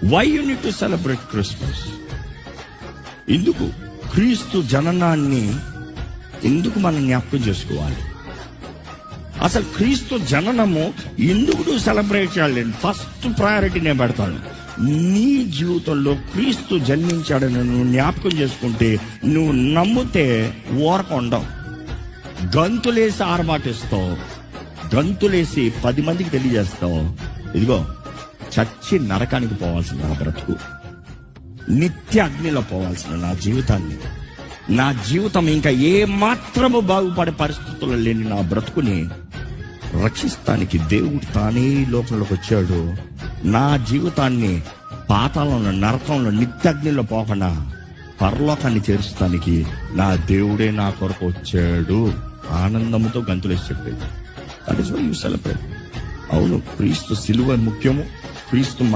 Why you need to celebrate Christmas? ఎందుకు క్రీస్తు జననాన్ని ఎందుకు మనం జ్ఞాపకం చేసుకోవాలి? అసలు క్రీస్తు జననము ఎందుకు నువ్వు సెలబ్రేట్ చేయాలి? ఫస్ట్ ప్రయారిటీ నేను పెడతాను. నీ జీవితంలో క్రీస్తు జన్మించాడని నువ్వు జ్ఞాపకం చేసుకుంటే, నువ్వు నమ్మితే ఊరకుండవు. గంతులేసి ఆరమాటిస్తావు, గంతులేసి 10 మందికి తెలియజేస్తావు, ఇదిగో చచ్చి నరకానికి పోవాల్సిన నా బ్రతుకు, నిత్య అగ్నిలో పోవాల్సిన నా జీవితం ఇంకా ఏ మాత్రము బాగుపడే పరిస్థితుల్లో లేని నా బ్రతుకుని రక్షిస్తానికి దేవుడు తానే లోకంలోకి వచ్చాడు. నా జీవితాన్ని పాతాళంలో, నరకంలో, నిత్యాగ్నిలో పోకుండా పరలోకాన్ని చేర్చడానికి నా దేవుడే నా కొరకు వచ్చాడు. ఆనందంతో గంతులేసి చెప్పేది. That is why you celebrate. అవును, క్రీస్తు సిలువ ముఖ్యము, క్రీస్తు